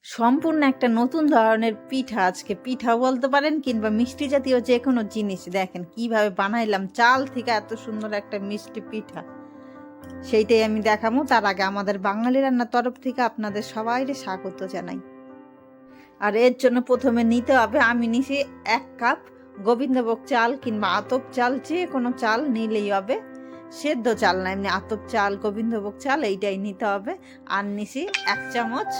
সম্পূর্ণ একটা নতুন ধরনের পিঠা, আজকে পিঠা বলতে পারেন কিংবা মিষ্টি জাতীয় যে কোনো জিনিস। দেখেন কিভাবে বানাইলাম চাল থেকে এত সুন্দর একটা মিষ্টি পিঠা, সেইটাই আমি দেখাবো। তার আগে আমাদের বাঙালি রান্নার তরফ থেকে আপনাদের সবাইকে স্বাগত জানাই। আর এর জন্য প্রথমে নিতে হবে, আমি নিছি 1 কাপ গোবিন্দভোগ চাল কিংবা আতপ চাল, যে কোনো চাল নিলেই হবে। সেদ্ধ চাল না, এমনি আতপ চাল গোবিন্দভোগ চাল এইটাই নিতে হবে। আর নিছি 1 চামচ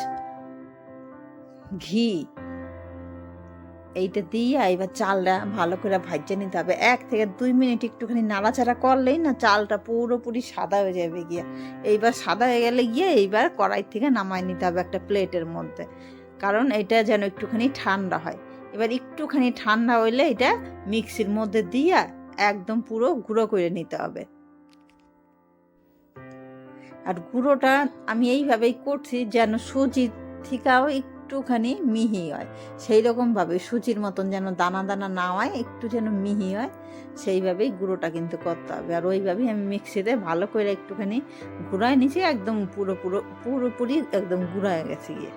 ঘি। এইটা দিয়ে এবার চালটা ভালো করে ভাজতে নিতে হবে। 1 থেকে 2 মিনিট একটুখানি নাড়াচাড়া করলেই না চালটা পুরোপুরি সাদা হয়ে যাবে গিয়ে। এইবার সাদা হয়ে গেলে গিয়ে এইবার কড়াই থেকে নামায় নিতে হবে একটা প্লেটের মধ্যে, কারণ এটা যেন একটুখানি ঠান্ডা হয়। এবার একটুখানি ঠান্ডা হইলে এটা মিক্সির মধ্যে দিয়ে একদম পুরো গুঁড়ো করে নিতে হবে। আর গুঁড়োটা আমি এইভাবেই করছি যেন সুজি থেকেও একটুখানি মিহি হয়, সেই রকমভাবে সুজির মতন যেন দানা দানা না হয়, একটু যেন মিহি হয়, সেইভাবেই গুঁড়োটা কিন্তু করতে হবে। আর ওইভাবেই আমি মিক্সিতে ভালো করে একটুখানি গুঁড়ায় নিয়েছি, একদম পুরোপুরি একদম গুঁড়ায় গেছে গিয়ে।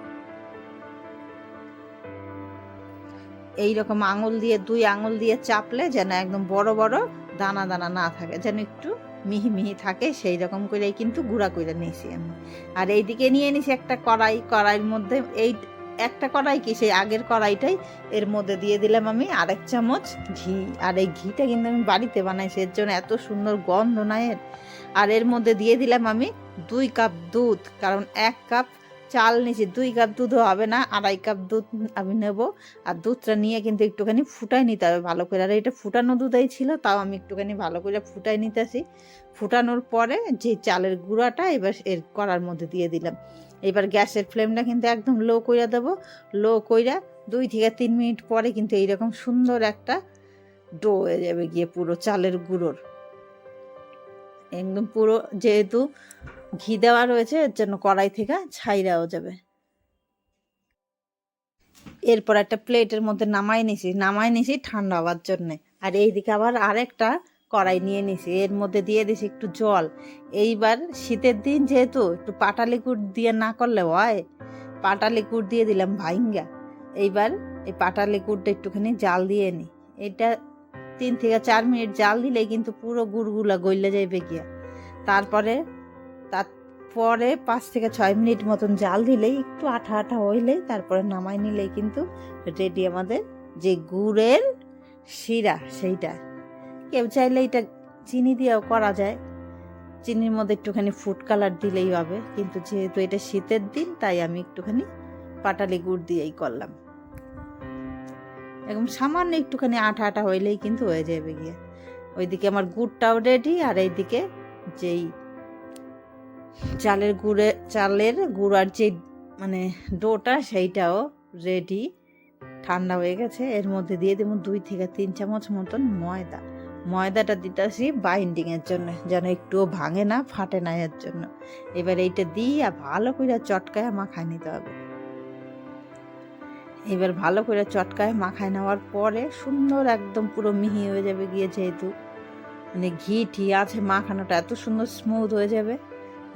এইরকম আঙুল দিয়ে 2 আঙুল দিয়ে চাপলে যেন একদম বড় বড় দানা দানা না থাকে, যেন একটু মিহি মিহি থাকে, সেই রকম করেই কিন্তু গুঁড়া করে নিয়েছি আমি। আর এইদিকে নিয়ে নিয়েছি একটা কড়াইয়ের মধ্যে এই একটা কড়াই কি সেই আগের কড়াইটাই, এর মধ্যে দিয়ে দিলাম আমি 1 চামচ ঘি। আর এই ঘিটা কিন্তু আমি বাড়িতে বানাইছি, এর জন্য এত সুন্দর গন্ধ না এর। আর এর মধ্যে দিয়ে দিলাম আমি 2 কাপ দুধ, কারণ 1 কাপ চাল নিয়েছি, 2 কাপ দুধও হবে না, 2.5 কাপ দুধ আমি নেব। আর দুধটা নিয়ে কিন্তু একটুখানি ফুটাই নিতে হবে ভালো করে। আর এটা ফুটানো দুধই ছিল, তাও আমি একটুখানি ভালো করে ফুটাই নিতেছি। ফুটানোর পরে যে চালের গুঁড়াটা এবার এর কড়ার মধ্যে দিয়ে দিলাম। এবার গ্যাসের ফ্লেমটা কিন্তু একদম লো কইরা দেবো। লো কইরা 2 থেকে 3 মিনিট পরে কিন্তু এইরকম সুন্দর একটা ডো হয়ে যাবে গিয়ে পুরো চালের গুঁড়োর, একদম পুরো। যেহেতু ঘি দেওয়া রয়েছে এর জন্য কড়াই থেকে ছাইরাও যাবে। এরপর একটা প্লেটের মধ্যে নামাই নিছি ঠান্ডা হওয়ার জন্যে। আর এইদিকে আবার আরেকটা কড়াই নিয়ে নিছি, এর মধ্যে দিয়ে দিছি একটু জল। এইবার শীতের দিন যেহেতু একটু পাটালি গুড় দিয়ে না করলে হয়, পাটালি গুড় দিয়ে দিলাম ভাইঙ্গা। এইবার এই পাটালি গুড়টা একটুখানি জাল দিয়ে নি। এটা 3 থেকে 4 মিনিট জাল দিলেই কিন্তু পুরো গুড়গুলা গইলে যাইবে গিয়া। তারপরে 5 থেকে 6 মিনিট মতন জাল দিলেই একটু আঠা আঠা হইলেই তারপরে নামাই নিলেই কিন্তু রেডি আমাদের যে গুড়ের শিরা। সেইটা কেউ চাইলে এটা চিনি দিয়েও করা যায়, চিনির মধ্যে একটুখানি ফুড কালার দিলেই হবে, কিন্তু যেহেতু এটা শীতের দিন তাই আমি একটুখানি পাটালি গুড় দিয়েই করলাম। এরকম সামান্য একটুখানি আঠা আঠা হইলেই কিন্তু হয়ে যাবে গিয়ে। ওইদিকে আমার গুড়টাও রেডি, আর এইদিকে যেই চালের গুঁড়ার যে মানে ডোটা সেইটাও রেডি, ঠান্ডা হয়ে গেছে। এর মধ্যে দিয়ে দেবো 2 থেকে 3 চামচ মতন ময়দাটা দিতেছি বাইন্ডিংয়ের জন্য, যেন একটুও ভাঙে না ফাটে না, এর জন্য। এবার এইটা দিয়ে ভালো করে চটকায় মাখায় নিতে হবে। এবার ভালো করে চটকায় মাখায় নেওয়ার পরে সুন্দর একদম পুরো মিহি হয়ে যাবে গিয়ে, যেহেতু মানে ঘি আছে, মাখানোটা এত সুন্দর স্মুথ হয়ে যাবে।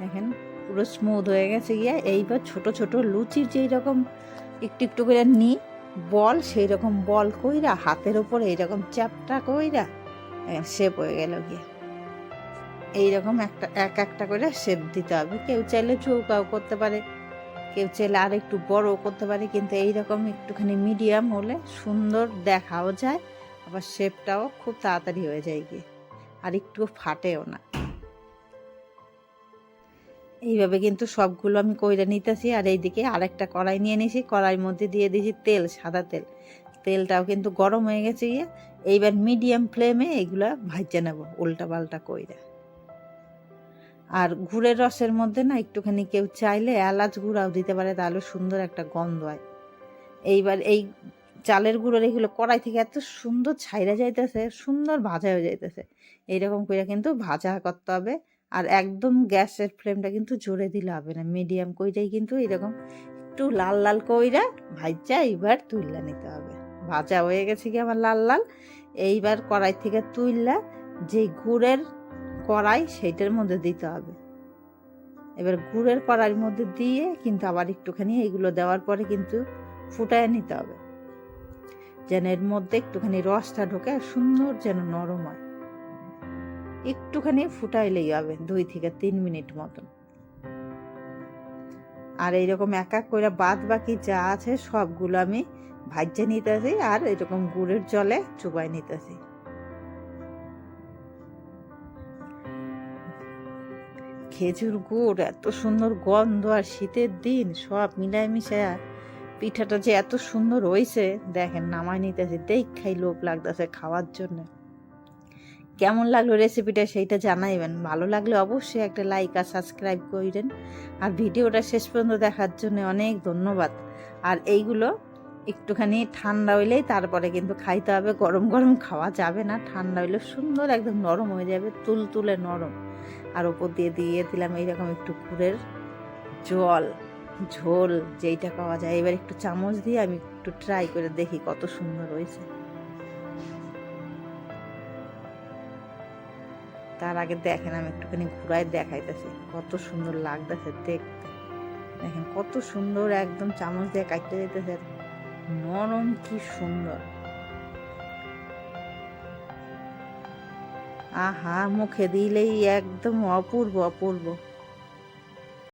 দেখেন পুরো স্মুথ হয়ে গেছে গিয়ে। এইবার ছোট ছোট লুচির যেই রকম একটু একটু করে নিই বল, সেই রকম বল কইরা হাতের ওপরে এইরকম চ্যাপটা কইরা শেপ হয়ে গেল গিয়ে। এইরকম একটা করে শেপ দিতে হবে। কেউ চাইলে চৌকাও করতে পারে, কেউ চাইলে আর একটু বড় করতে পারে, কিন্তু এইরকম একটুখানি মিডিয়াম হলে সুন্দর দেখাও যায়, আবার শেপটাও খুব তাড়াতাড়ি হয়ে যায় গিয়ে, আর একটু ফাটেও না। এইভাবে কিন্তু সবগুলো আমি কইরা নিতেছি। আর এইদিকে আরেকটা কড়াই নিয়ে নিয়েছি, কড়াইয়ের মধ্যে দিয়ে দিয়েছি তেল, সাদা তেল। তেলটাও কিন্তু গরম হয়ে গেছে গিয়ে। এইবার মিডিয়াম ফ্লেমে এগুলা ভাজে নেব উল্টা পাল্টা কইরা। আর গুড়ের রসের মধ্যে না একটুখানি কেউ চাইলে এলাচ গুঁড়াও দিতে পারে, তাহলে সুন্দর একটা গন্ধ হয়। এইবার এই চালের গুঁড়োর এগুলো কড়াই থেকে এত সুন্দর ছাইরা যাইতেছে, সুন্দর ভাজা হয়ে যাইতেছে। এইরকম করে কিন্তু ভাজা করতে হবে। আর একদম গ্যাসের ফ্লেমটা কিন্তু জোরে দিলে হবে না, মিডিয়াম কইরাই কিন্তু এরকম একটু লাল লাল কইরা ভাজা এইবার তুইলা নিতে হবে। ভাজা হয়ে গেছে কি আমার লাল লাল। এইবার কড়াই থেকে তুইলা যে গুড়ের কড়াই সেইটার মধ্যে দিতে হবে। এবার গুড়ের কড়াইয়ের মধ্যে দিয়ে কিন্তু আবার একটুখানি এইগুলো দেওয়ার পরে কিন্তু ফুটায় নিতে হবে, যেন এর মধ্যে একটুখানি রসটা ঢোকে আর সুন্দর যেন নরম হয়। একটুখানি ফুটাইলেই হবে 2 থেকে 3 মিনিট মতন। আর এইরকম এক এক করে বাদ বাকি যা আছে সবগুলো আমি ভাজে নিতেছি আর এরকম গুড়ের জলে চুবাই নিতেছি। খেজুর গুড় এত সুন্দর গন্ধ আর শীতের দিন সব মিলায় মিশায় পিঠাটা যে এত সুন্দর হয়েছে দেখেন, নামাই নিতেছি, দেখাই লোভ লাগতেছে খাওয়ার জন্য। কেমন লাগলো রেসিপিটা সেইটা জানাইবেন। ভালো লাগলে অবশ্যই একটা লাইক আর সাবস্ক্রাইব করেন। আর ভিডিওটা শেষ পর্যন্ত দেখার জন্য অনেক ধন্যবাদ। আর এইগুলো একটুখানি ঠান্ডা হইলেই তারপরে কিন্তু খাইতে হবে, গরম গরম খাওয়া যাবে না। ঠান্ডা হইলে সুন্দর একদম নরম হয়ে যাবে, তুলতুলে নরম। আর ওপর দিয়ে দিলাম এইরকম একটু গুড়ের জল, ঝোল যেইটা পাওয়া যায়। এবার একটু চামচ দিয়ে আমি একটু ট্রাই করে দেখি কত সুন্দর হয়েছে। তার আগে দেখেন আমি একটুখানি ঘুরাই দেখাইতেছি কত সুন্দর লাগতেছে দেখতে। দেখেন কত সুন্দর একদম চামচ দিয়ে কাটতে যেতেছে, নরম কি সুন্দর। আহা, মুখে দিলেই একদম অপূর্ব অপূর্ব।